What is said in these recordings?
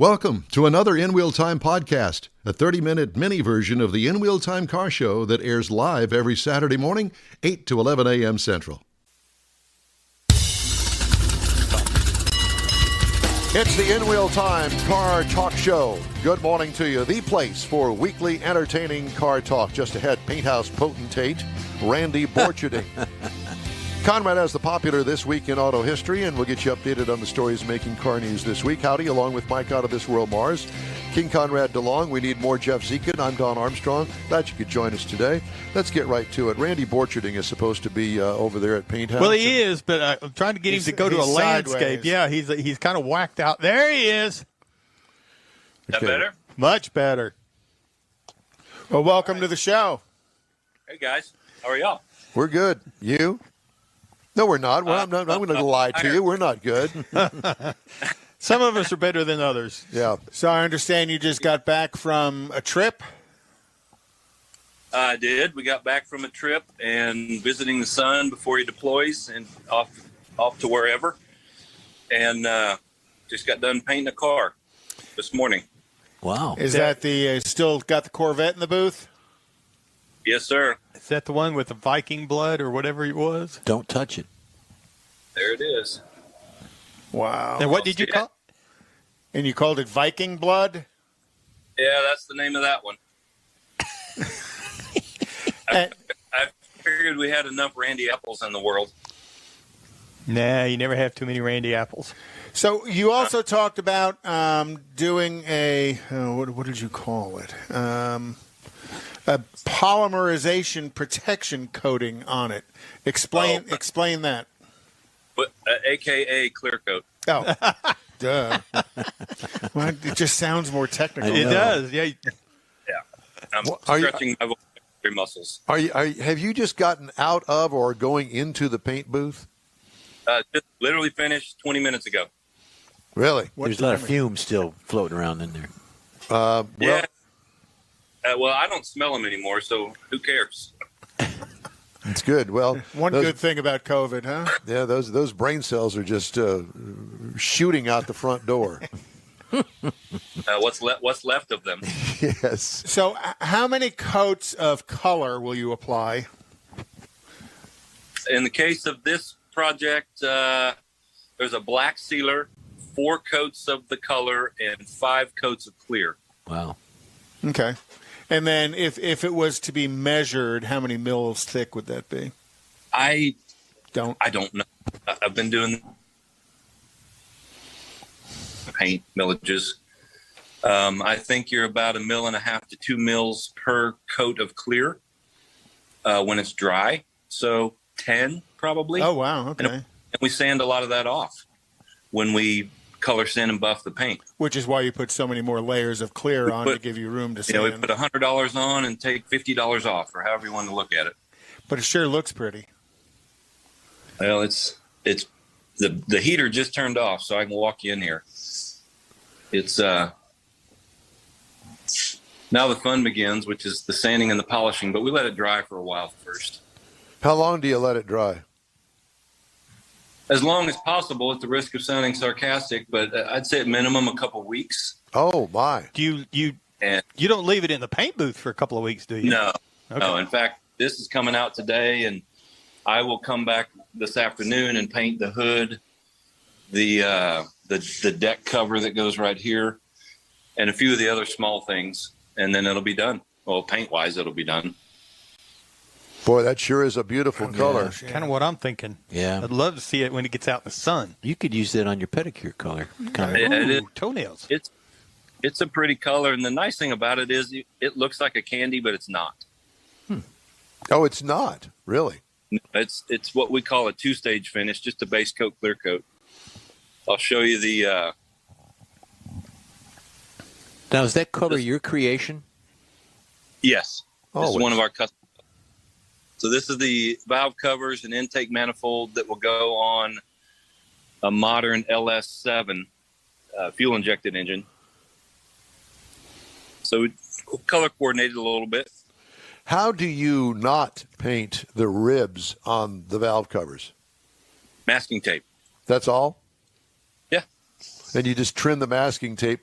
Welcome to another In Wheel Time podcast, a 30-minute mini version of the In Wheel Time car show that airs live every Saturday morning, 8 to 11 a.m. Central. It's the In Wheel Time car talk show. Good morning to you. The place for weekly entertaining car talk. Just ahead, PaintHouse potentate, Randy Borcherding. Konrad has the popular This Week in Auto History, and we'll get you updated on the stories making car news this week. Howdy, along with Mike out of This World Mars, King Konrad DeLong. We need more Jeff Zekin. I'm Don Armstrong. Glad you could join us today. Let's get right to it. Randy Borcherding is supposed to be over there at PaintHouse. Well, he is, but I'm trying to get him to go to a landscape. Yeah, he's kind of whacked out. There he is. That better? Much better. Well, welcome to the show. Hey, guys. How are y'all? We're good. You? No, we're not. I'm going to lie to you. We're not good. Some of us are better than others. Yeah. So I understand you just got back from a trip? I did. We got back from a trip and visiting the son before he deploys and off to wherever. And just got done painting a car this morning. Wow. Is that the still got the Corvette in the booth? Yes, sir. Is that the one with the Viking blood or whatever it was? Don't touch it. There it is. Wow. And what did you call it? And you called it Viking blood? Yeah, that's the name of that one. I figured we had enough Randy Apples in the world. Nah, you never have too many Randy Apples. So you also talked about doing a what did you call it? A polymerization protection coating on it. Explain that. But, AKA clear coat. Oh, duh. Well, it just sounds more technical. It does, yeah. Yeah. I'm Are you- stretching my vocabulary muscles. Have you just gotten out of or going into the paint booth? Just literally finished 20 minutes ago. Really? There's a lot of fumes still floating around in there. Yeah. Well, I don't smell them anymore, so who cares? It's good. Well, One good thing about COVID, huh? Yeah, those brain cells are just shooting out the front door. What's left of them? Yes. So how many coats of color will you apply? In the case of this project, there's a black sealer, 4 coats of the color, and 5 coats of clear. Wow. Okay. And then if it was to be measured, how many mils thick would that be? I Don't. know. I've been doing paint millages. I think you're about 1.5 mils to 2 mils per coat of clear when it's dry. So 10 probably. Oh, wow. Okay. And we sand a lot of that off when we color sand and buff the paint. Which is why you put so many more layers of clear on to give you room to sand. We put $100 on and take $50 off, or however you want to look at it. But it sure looks pretty. Well, it's the heater just turned off, so I can walk you in here. It's now the fun begins, which is the sanding and the polishing, but we let it dry for a while first. How long do you let it dry? As long as possible, at the risk of sounding sarcastic, but I'd say at minimum a couple weeks. Oh, my. You don't leave it in the paint booth for a couple of weeks, do you? No. Okay. No. In fact, this is coming out today, and I will come back this afternoon and paint the hood, the deck cover that goes right here, and a few of the other small things, and then it'll be done. Well, paint-wise, it'll be done. Boy, that sure is a beautiful color. Kind of what I'm thinking. Yeah. I'd love to see it when it gets out in the sun. You could use that on your pedicure color. Ooh, toenails. It's a pretty color, and the nice thing about it is it looks like a candy, but it's not. Oh, it's not? Really? It's what we call a 2-stage finish, just a base coat, clear coat. I'll show you the... Now, is that color your creation? Yes. Oh, This is one of our custom. So this is the valve covers and intake manifold that will go on a modern LS7 fuel-injected engine. So color coordinated a little bit. How do you not paint the ribs on the valve covers? Masking tape. That's all? Yeah. And you just trim the masking tape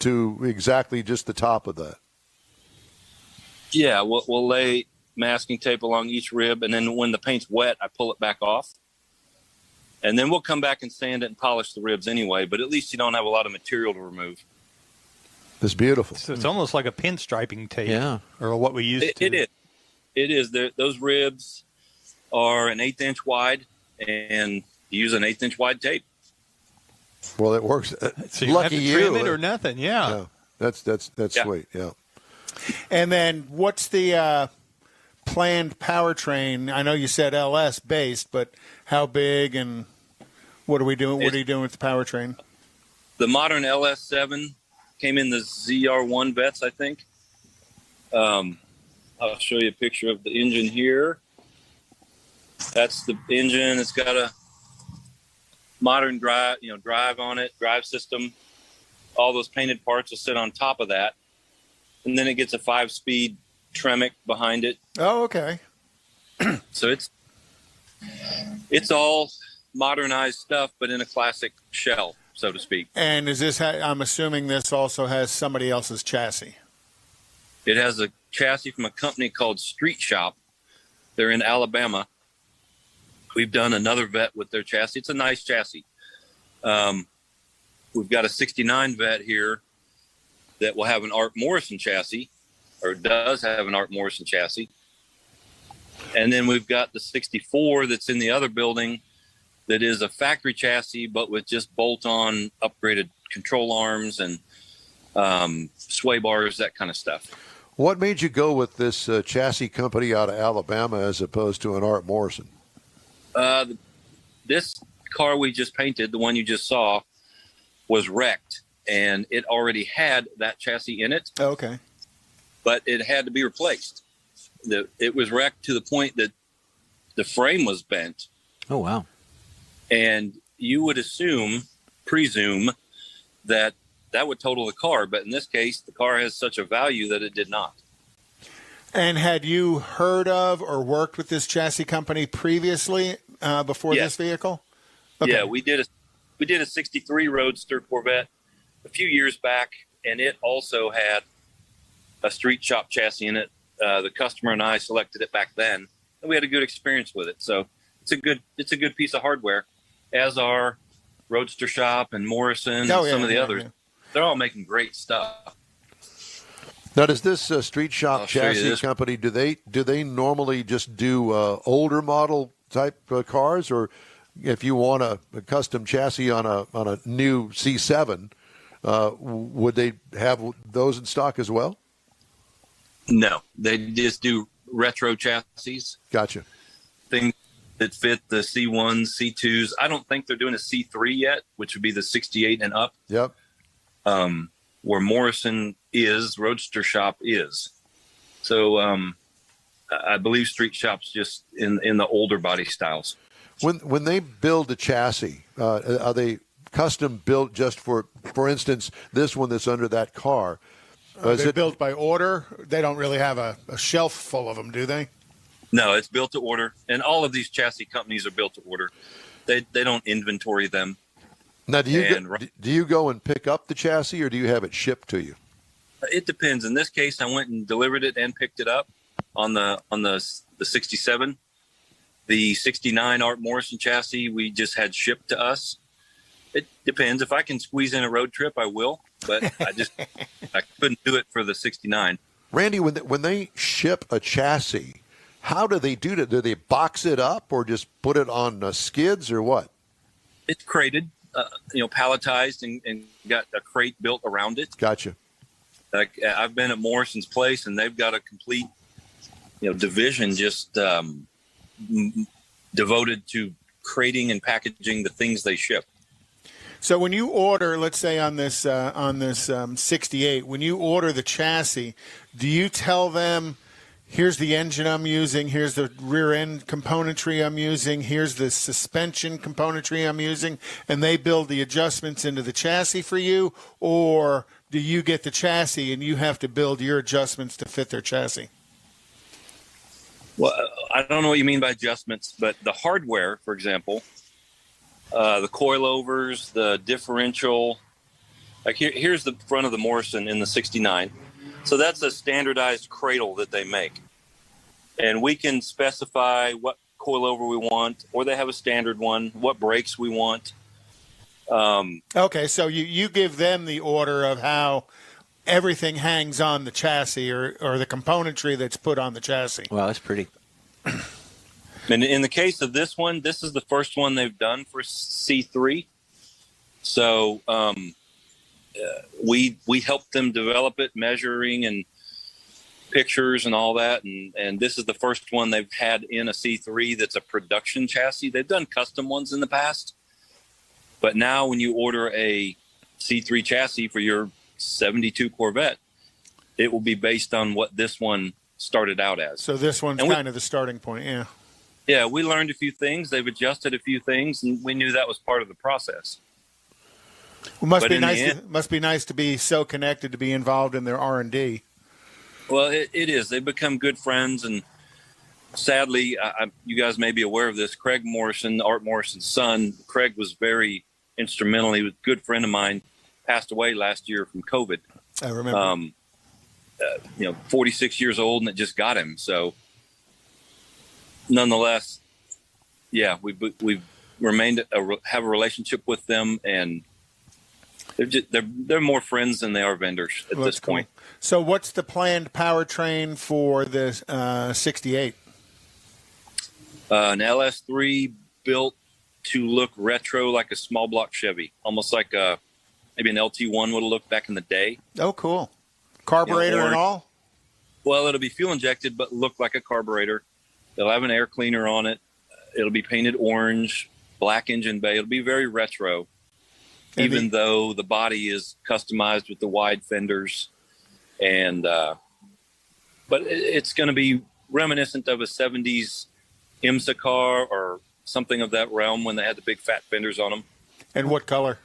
to exactly just the top of that? Yeah, we'll lay masking tape along each rib, and then when the paint's wet, I pull it back off. And then we'll come back and sand it and polish the ribs anyway, but at least you don't have a lot of material to remove. It's beautiful. So it's almost like a pinstriping tape. Yeah. Or what we used to. It is. It is. Those ribs are an 1/8 inch wide, and you use an 1/8 inch wide tape. Well, it works. So you Lucky have to trim it or nothing. Yeah. That's sweet. Yeah. And then what's the planned powertrain? I know you said LS based, but how big and what are we doing? What are you doing with the powertrain? The modern LS7 came in the ZR1 vets, I think. I'll show you a picture of the engine here. That's the engine. It's got a modern drive on it, drive system. All those painted parts will sit on top of that. And then it gets a 5-speed Tremec behind it. Oh, okay. So it's all modernized stuff, but in a classic shell, so to speak. And is this? I'm assuming this also has somebody else's chassis. It has a chassis from a company called Street Shop. They're in Alabama. We've done another vet with their chassis. It's a nice chassis. We've got a 69 vet here that will have an Art Morrison chassis, or does have an Art Morrison chassis. And then we've got the 64 that's in the other building that is a factory chassis, but with just bolt-on upgraded control arms and sway bars, that kind of stuff. What made you go with this chassis company out of Alabama as opposed to an Art Morrison? This car we just painted, the one you just saw, was wrecked, and it already had that chassis in it. Oh, okay. But it had to be replaced. It was wrecked to the point that the frame was bent. Oh, wow. And you would presume that would total the car. But in this case, the car has such a value that it did not. And had you heard of or worked with this chassis company previously before this vehicle? Okay. Yeah, we did a 63 Roadster Corvette a few years back, and it also had a Street Shop chassis in it. The customer and I selected it back then, and we had a good experience with it. So it's a good piece of hardware, as are Roadster Shop and Morrison and some of the others. Yeah. They're all making great stuff. Now, does this Street Shop chassis company, do they normally just do older model type cars, or if you want a custom chassis on a new C7, would they have those in stock as well? No, they just do retro chassis. Gotcha. Things that fit the C1s, C2s. I don't think they're doing a C3 yet, which would be the 68 and up. Yep. Where Morrison is, Roadster Shop is. So I believe Street Shop's just in the older body styles. When they build a chassis, are they custom built just for instance, this one that's under that car? Are they built by order? They don't really have a shelf full of them, do they? No, it's built to order. And all of these chassis companies are built to order. They don't inventory them. Now, do you go and pick up the chassis, or do you have it shipped to you? It depends. In this case, I went and delivered it and picked it up on the 67. The 69 Art Morrison chassis we just had shipped to us. It depends. If I can squeeze in a road trip, I will. But I couldn't do it for the 69. Randy, when they ship a chassis, how do they do that? Do they box it up or just put it on skids or what? It's crated, palletized and got a crate built around it. Gotcha. Like I've been at Morrison's place, and they've got a complete, division just devoted to crating and packaging the things they ship. So when you order, let's say on this 68, when you order the chassis, do you tell them, here's the engine I'm using, here's the rear end componentry I'm using, here's the suspension componentry I'm using, and they build the adjustments into the chassis for you? Or do you get the chassis and you have to build your adjustments to fit their chassis? Well, I don't know what you mean by adjustments, but the hardware, for example, the coilovers, the differential, Like here's the front of the Morrison in the 69. So that's a standardized cradle that they make. And we can specify what coilover we want, or they have a standard one, what brakes we want. Okay, so you give them the order of how everything hangs on the chassis or the componentry that's put on the chassis. Wow, that's pretty. And in the case of this one, this is the first one they've done for C3. So we helped them develop it, measuring and pictures and all that. And this is the first one they've had in a C3 that's a production chassis. They've done custom ones in the past. But now when you order a C3 chassis for your 72 Corvette, it will be based on what this one started out as. So this one's kind of the starting point, yeah. Yeah, we learned a few things. They've adjusted a few things, and we knew that was part of the process. Well, must be nice to be so connected, to be involved in their R&D. Well, it is. They've become good friends, and sadly, you guys may be aware of this. Craig Morrison, Art Morrison's son, Craig was very instrumental. He was a good friend of mine, passed away last year from COVID. I remember. 46 years old, and it just got him. So, nonetheless, yeah, we've remained have a relationship with them, and they're more friends than they are vendors at this point. Cool. So, what's the planned powertrain for this 68? An LS3 built to look retro, like a small block Chevy, almost like maybe an LT1 would have looked back in the day. Oh, cool. Carburetor and all? Well, it'll be fuel injected, but look like a carburetor. They'll have an air cleaner on it. It'll be painted orange, black engine bay. It'll be very retro, even though the body is customized with the wide fenders. And but it's going to be reminiscent of a 70s IMSA car or something of that realm when they had the big fat fenders on them. And what color?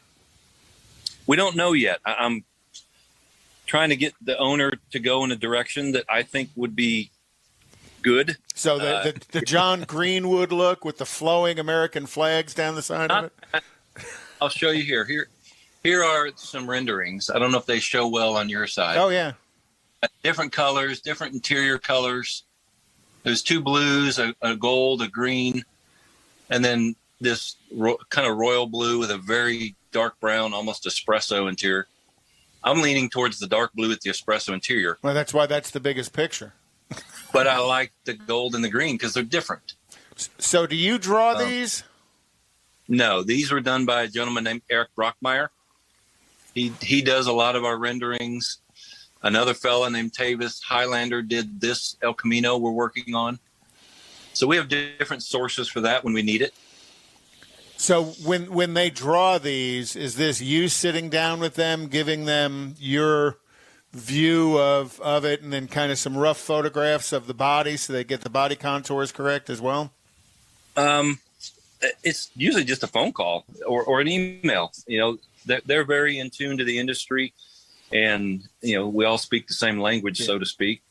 We don't know yet. I'm trying to get the owner to go in a direction that I think would be good. So the John Greenwood look with the flowing American flags down the side of it? I'll show you here. Here are some renderings. I don't know if they show well on your side. Oh, yeah. Different colors, different interior colors. There's two blues, a gold, a green, and then this kind of royal blue with a very dark brown, almost espresso interior. I'm leaning towards the dark blue with the espresso interior. Well, that's why that's the biggest picture. But I like the gold and the green because they're different. So do you draw these? No, these were done by a gentleman named Eric Brockmeyer. He does a lot of our renderings. Another fella named Tavis Highlander did this El Camino we're working on. So we have different sources for that when we need it. So when they draw these, is this you sitting down with them, giving them your view of it, and then kind of some rough photographs of the body so they get the body contours correct as well? It's usually just a phone call or an email. They're very in tune to the industry, and we all speak the same language, so to speak.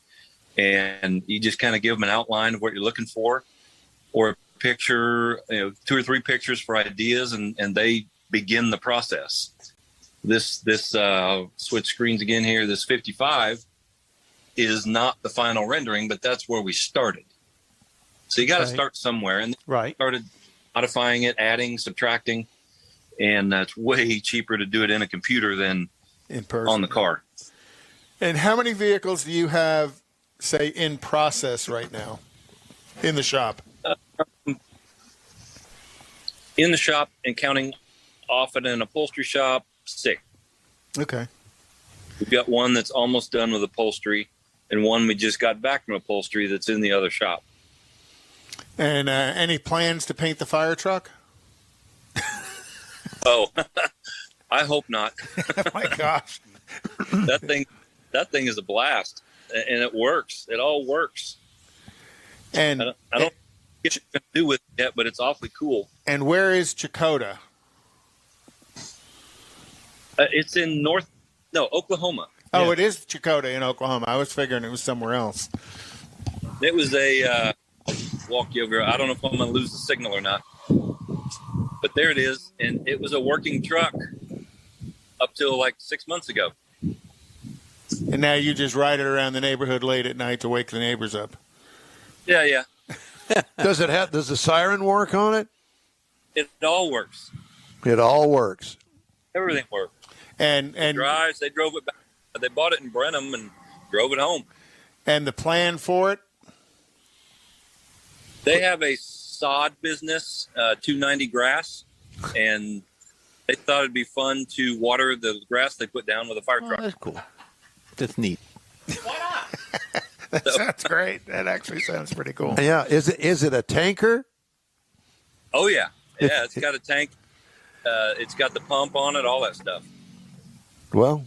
And you just kind of give them an outline of what you're looking for, or a picture, 2 or 3 pictures for ideas, and they begin the process. This switch screens again here. This 55 is not the final rendering, but that's where we started. So you got to start somewhere, and started modifying it, adding, subtracting, and it's way cheaper to do it in a computer than in person on the car. And how many vehicles do you have, say, in process right now in the shop? In the shop, and counting off at an upholstery shop, 6. Okay. We've got one that's almost done with upholstery, and one we just got back from upholstery that's in the other shop. And any plans to paint the fire truck? Oh, I hope not. Oh my gosh. That thing is a blast, and it works. It all works. And I don't get what to do with it yet, but it's awfully cool. And where is Chakotah? It's in Oklahoma. Oh, Yeah. It is Chakotah in Oklahoma. I was figuring it was somewhere else. It was a walk you over. I don't know if I'm going to lose the signal or not, but there it is. And it was a working truck. up till like 6 months ago. And now you just ride it around the neighborhood late at night to wake the neighbors up. Yeah. Does the siren work on it? It all works. It all works. Everything works. And drives. They drove it back. They bought it in Brenham and drove it home. And the plan for it? They have a sod business, 290 grass, and they thought it'd be fun to water the grass they put down with a fire truck. That's cool. That's neat. Why not? That sounds great. That actually sounds pretty cool. Yeah. Is it a tanker? Oh yeah. It's got a tank. It's got the pump on it, all that stuff. Well,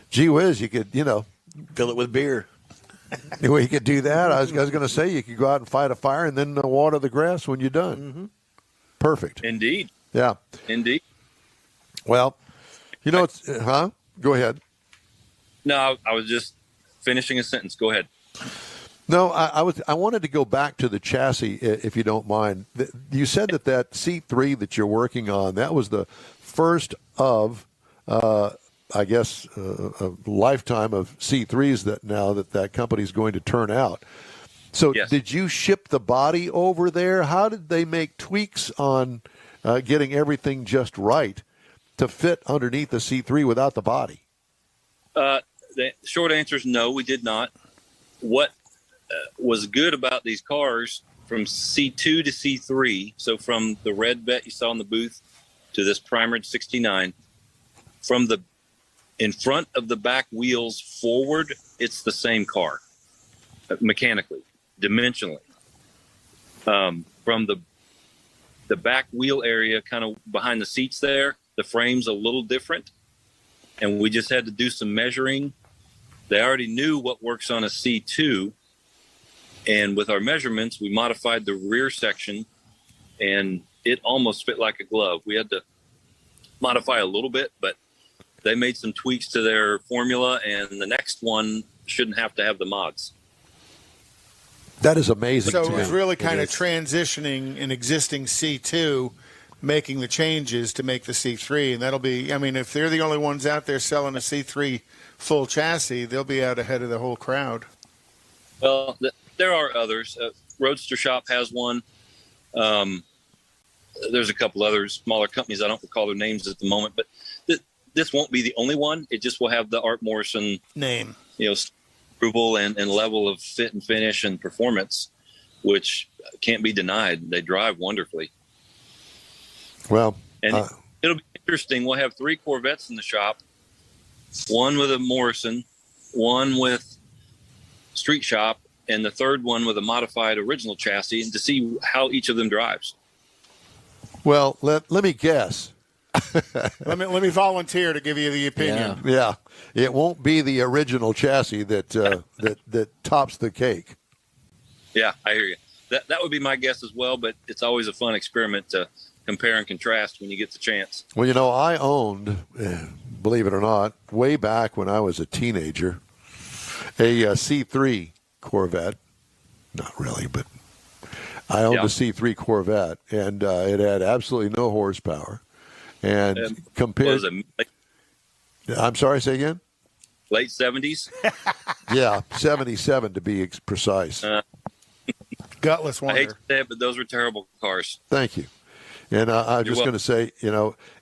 gee whiz, you could, Fill it with beer. well, you could do that. I was going to say you could go out and fight a fire and then water the grass when you're done. Mm-hmm. Perfect. Indeed. Yeah. Indeed. Well, it's, Go ahead. No, I was just finishing a sentence. Go ahead. No, I wanted to go back to the chassis, if you don't mind. You said that C3 that you're working on, that was the first of, I guess, a lifetime of C3s that company's going to turn out. So yes. Did you ship the body over there? How did they make tweaks on getting everything just right to fit underneath the C3 without the body? The short answer is no, we did not. What was good about these cars from C2 to C3, so from the red vet you saw in the booth to this primered 69, from the in front of the back wheels forward, it's the same car, mechanically, dimensionally. From the back wheel area, kind of behind the seats there, the frame's a little different, and we just had to do some measuring. They already knew what works on a C2, and with our measurements, we modified the rear section, and it almost fit like a glove. We had to modify a little bit, but they made some tweaks to their formula, and the next one shouldn't have to have the mods. That is amazing. So to it was me. really kind of transitioning an existing C2, making the changes to make the C3. And that'll be, if they're the only ones out there selling a C3 full chassis, they'll be out ahead of the whole crowd. Well, there are others. Roadster Shop has one. There's a couple others, smaller companies. I don't recall their names at the moment, but this won't be the only one. It just will have the Art Morrison name, approval and level of fit and finish and performance, which can't be denied. They drive wonderfully. Well, and it'll be interesting. We'll have 3 Corvettes in the shop, one with a Morrison, one with Street Shop, and the third one with a modified original chassis, and to see how each of them drives. Well, let me guess. let me volunteer to give you the opinion. Yeah. It won't be the original chassis that that tops the cake. Yeah, I hear you. That would be my guess as well, but it's always a fun experiment to compare and contrast when you get the chance. Well, I owned, believe it or not, way back when I was a teenager, a C3 Corvette. Not really, but I owned a C3 Corvette, and it had absolutely no horsepower. And compared, I'm sorry, say again. Late 70s. Yeah, 77 to be precise. Gutless wonder. I hate to say it, but those were terrible cars. Thank you. And I'm just going to say,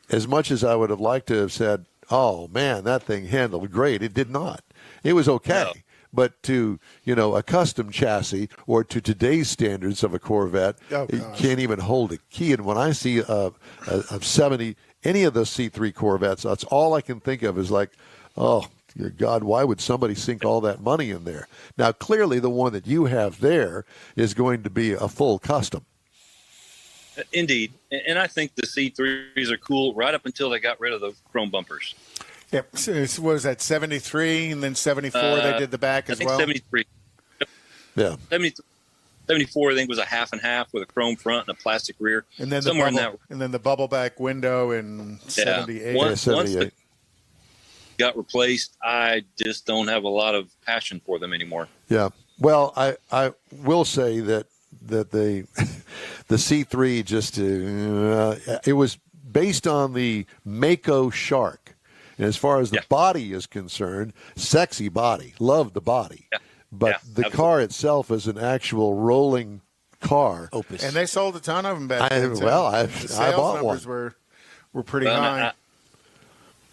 as much as I would have liked to have said, "Oh man, that thing handled great," it did not. It was okay. No. But to, a custom chassis or to today's standards of a Corvette, you can't even hold a key. And when I see a 70, any of those C3 Corvettes, that's all I can think of is like, oh, dear God, why would somebody sink all that money in there? Now, clearly the one that you have there is going to be a full custom. Indeed. And I think the C3s are cool right up until they got rid of the chrome bumpers. Yep. So what was that, 73 and then 74 they did the back as well? 73. Yeah. 74 I think was a half and half with a chrome front and a plastic rear. And then somewhere and then the bubble back window in 78. Once they got replaced, I just don't have a lot of passion for them anymore. Yeah. Well, I will say that the C3 just it was based on the Mako Shark. And as far as the body is concerned, sexy body, love the body. Yeah. But the absolutely. car itself is an actual rolling car. Opus. And they sold a ton of them back then. I The sales bought numbers one. were pretty Well, high.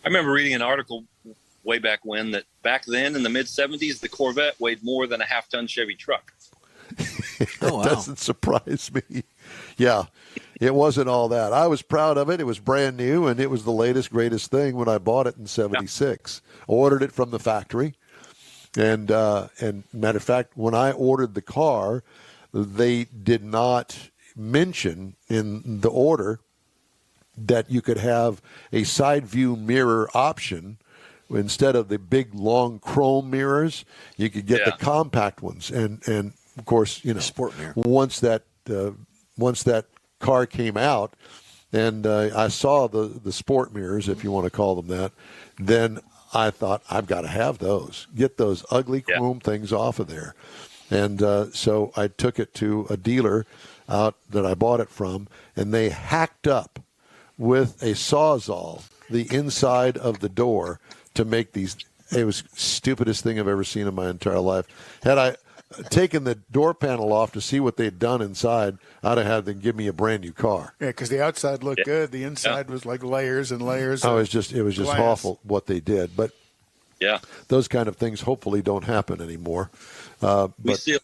I remember reading an article way back when that back then in the mid 70s, the Corvette weighed more than a half-ton Chevy truck. Oh, wow. Doesn't surprise me. Yeah, it wasn't all that. I was proud of it. It was brand new, and it was the latest, greatest thing when I bought it in '76. Ordered it from the factory, and matter of fact, when I ordered the car, they did not mention in the order that you could have a side view mirror option. Instead of the big, long chrome mirrors, you could get the compact ones. And of course, sport mirror. Once that car came out, and I saw the sport mirrors, if you want to call them that, then I thought, I've got to have those. Get those ugly chrome things off of there. And so I took it to a dealer out that I bought it from, and they hacked up with a Sawzall the inside of the door to make these. It was the stupidest thing I've ever seen in my entire life. Had I taken the door panel off to see what they'd done inside, I'd have had them give me a brand new car. Yeah, because the outside looked good. The inside was like layers and layers. Oh, it was just awful what they did. But those kind of things hopefully don't happen anymore. We see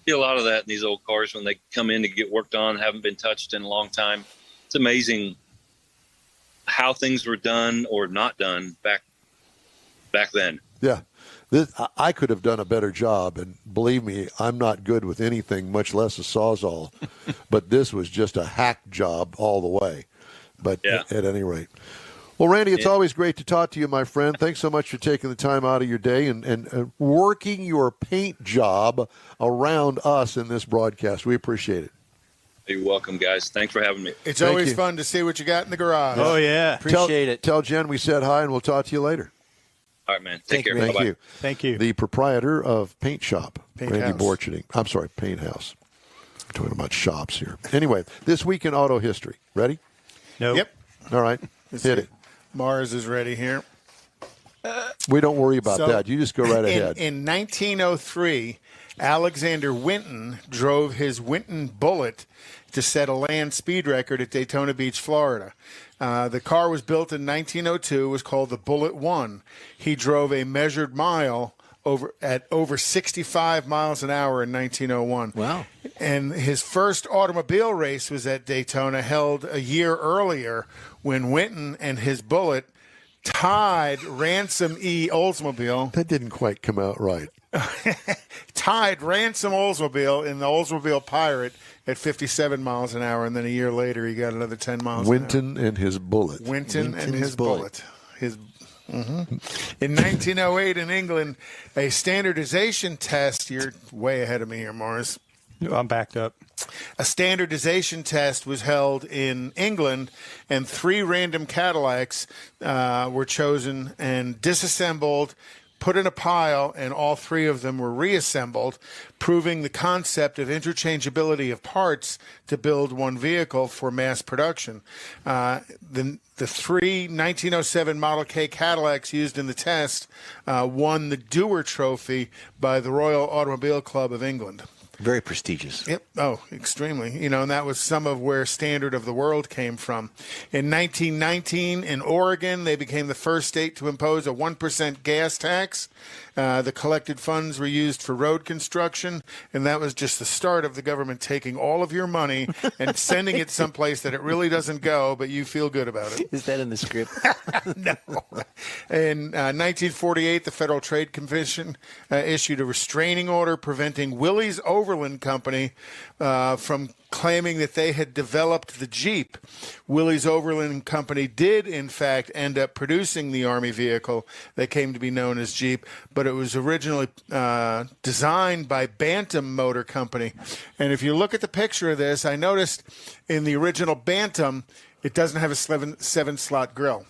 a lot of that in these old cars when they come in to get worked on, haven't been touched in a long time. It's amazing how things were done or not done back then. Yeah. I could have done a better job, and believe me, I'm not good with anything, much less a Sawzall. But this was just a hack job all the way. But at any rate. Well, Randy, it's always great to talk to you, my friend. Thanks so much for taking the time out of your day and working your paint job around us in this broadcast. We appreciate it. You're welcome, guys. Thanks for having me. It's always fun to see what you got in the garage. Oh, yeah. Appreciate it. Tell Jen we said hi, and we'll talk to you later. All right, man. Take care. Thank Bye-bye. you. Thank you. The proprietor of Paint Shop, Randy House. Borcherding. I'm sorry, PaintHouse. I'm talking about shops here. Anyway, this week in auto history. Ready? No. Yep. All right. Hit it. Mars is ready here. We don't worry about So, that. You just go right ahead. In 1903, Alexander Winton drove his Winton Bullet to set a land speed record at Daytona Beach, Florida. The car was built in 1902, was called the Bullet 1. He drove a measured mile at over 65 miles an hour in 1901. Wow. And his first automobile race was at Daytona, held a year earlier, when Winton and his Bullet tied Ransom E. Oldsmobile. That didn't quite come out right. Tied Ransom Oldsmobile in the Oldsmobile Pirate at 57 miles an hour, and then a year later he got another 10 miles Winton and his Bullet. Winton and Winton's his Bullet. Bullet. In 1908 in England, a standardization test, you're way ahead of me here, Morris. I'm backed up. A standardization test was held in England, and 3 random Cadillacs were chosen and disassembled, put in a pile, and all 3 of them were reassembled, proving the concept of interchangeability of parts to build one vehicle for mass production. The 3 1907 Model K Cadillacs used in the test won the Dewar Trophy by the Royal Automobile Club of England. Very prestigious. Yep. Oh, extremely. And that was some of where Standard of the World came from. In 1919, in Oregon, they became the first state to impose a 1% gas tax. The collected funds were used for road construction, and that was just the start of the government taking all of your money and sending it someplace that it really doesn't go, but you feel good about it. Is that in the script? No. In 1948, the Federal Trade Commission issued a restraining order preventing Willys Overland Company from claiming that they had developed the Jeep. Willys Overland Company did, in fact, end up producing the Army vehicle that came to be known as Jeep, but it was originally designed by Bantam Motor Company. And if you look at the picture of this, I noticed in the original Bantam, it doesn't have a 7-slot grill.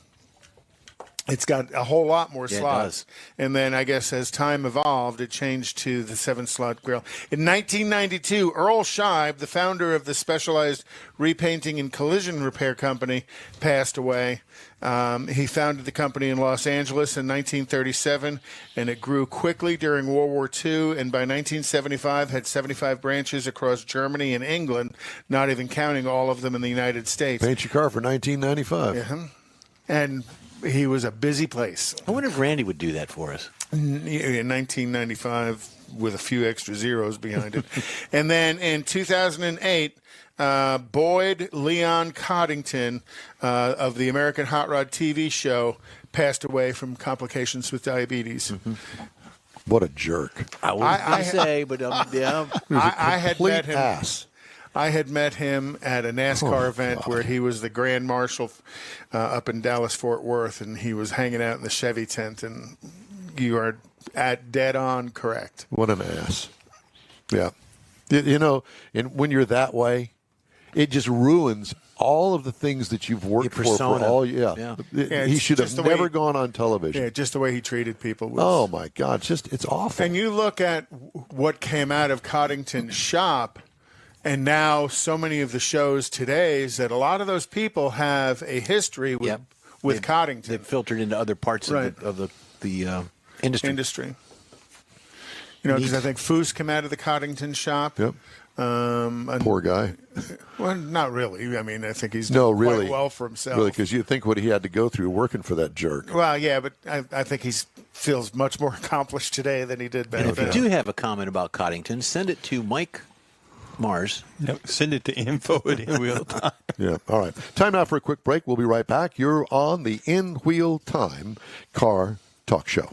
It's got a whole lot more Yeah, slots. it does. And then I guess as time evolved, it changed to the 7-slot grill. In 1992, Earl Scheib, the founder of the specialized repainting and collision repair company, passed away. He founded the company in Los Angeles in 1937, and it grew quickly during World War II, and by 1975 had 75 branches across Germany and England, not even counting all of them in the United States. Paint your car for $19.95. Yeah. And he was a busy place. I wonder if Randy would do that for us. In 1995 with a few extra zeros behind it. And then in 2008, Boyd Leon Coddington of the American Hot Rod TV show passed away from complications with diabetes. Mm-hmm. What a jerk. I wouldn't say, but yeah. I had Complete met him. ass. I had met him at a NASCAR event where he was the grand marshal up in Dallas-Fort Worth, and he was hanging out in the Chevy tent, and you are dead on correct. What an ass. Yeah. You know, and when you're that way, it just ruins all of the things that you've worked for persona. all. Yeah, He should have just the way never gone on television. Yeah, just the way he treated people. Oh, my God. It's awful. And you look at what came out of Coddington's shop, and now so many of the shows today is that a lot of those people have a history with Coddington. They've filtered into other parts of the industry. You know, because I think Foose came out of the Coddington shop. Yep. Poor guy. Well, not really. I mean, I think he's No, done really. quite well for himself. Really, because you think what he had to go through working for that jerk. Well, yeah, but I think he feels much more accomplished today than he did back And if then. you do have a comment about Coddington, send it to Mike Mars. No, send it to info@InWheelTime. Yeah. All right. Time now for a quick break. We'll be right back. You're on the In Wheel Time Car Talk Show.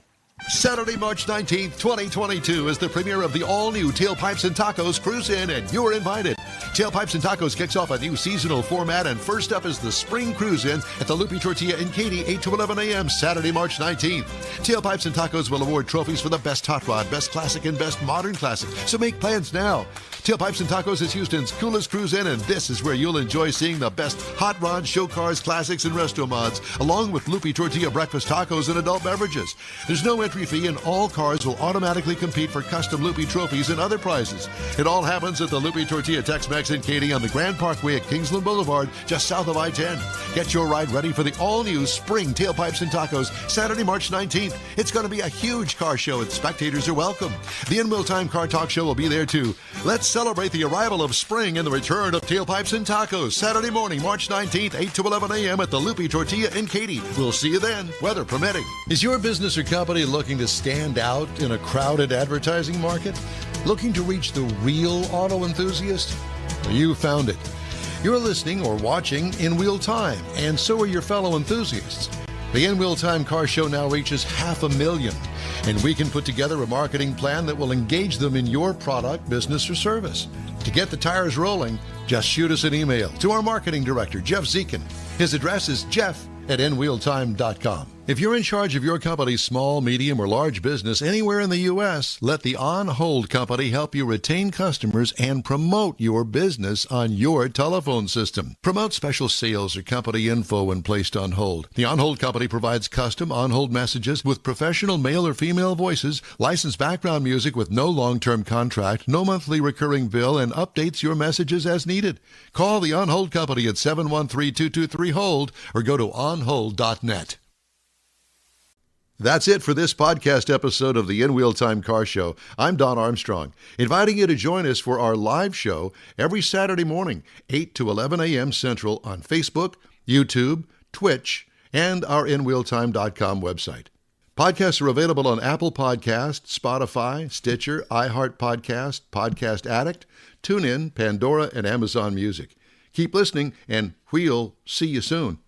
Saturday, March 19th, 2022 is the premiere of the all-new Tailpipes and Tacos Cruise In, and you're invited. Tailpipes and Tacos kicks off a new seasonal format, and first up is the Spring Cruise In at the Loopy Tortilla in Katy, 8 to 11 a.m., Saturday, March 19th. Tailpipes and Tacos will award trophies for the best hot rod, best classic, and best modern classic, so make plans now. Tailpipes and Tacos is Houston's coolest cruise in, and this is where you'll enjoy seeing the best hot rods, show cars, classics, and resto mods, along with Loopy Tortilla breakfast tacos and adult beverages. There's no entry fee, and all cars will automatically compete for custom Loopy trophies and other prizes. It all happens at the Loopy Tortilla Tex-Mex in Katy on the Grand Parkway at Kingsland Boulevard, just south of I-10. Get your ride ready for the all-new Spring Tailpipes and Tacos, Saturday, March 19th. It's going to be a huge car show, and spectators are welcome. The In Wheel Time Car Talk Show will be there, too. Let's celebrate the arrival of spring and the return of Tailpipes and Tacos, Saturday morning, March 19th, 8 to 11 a.m. at the Loopy Tortilla in Katy. We'll see you then, weather permitting. Is your business or company looking to stand out in a crowded advertising market? Looking to reach the real auto enthusiast? Well, you found it. You're listening or watching In Wheel Time, and so are your fellow enthusiasts. The In Wheel Time Car Show now reaches 500,000, and we can put together a marketing plan that will engage them in your product, business, or service. To get the tires rolling, just shoot us an email to our marketing director, Jeff Zekin. His address is jeff@inwheeltime.com. If you're in charge of your company's small, medium, or large business anywhere in the U.S., let the On Hold Company help you retain customers and promote your business on your telephone system. Promote special sales or company info when placed on hold. The On Hold Company provides custom on-hold messages with professional male or female voices, licensed background music with no long-term contract, no monthly recurring bill, and updates your messages as needed. Call the On Hold Company at 713-223-HOLD or go to onhold.net. That's it for this podcast episode of the In Wheel Time Car Show. I'm Don Armstrong, inviting you to join us for our live show every Saturday morning, 8 to 11 a.m. Central on Facebook, YouTube, Twitch, and our InWheelTime.com website. Podcasts are available on Apple Podcasts, Spotify, Stitcher, iHeart Podcast, Podcast Addict, TuneIn, Pandora, and Amazon Music. Keep listening, and we'll see you soon.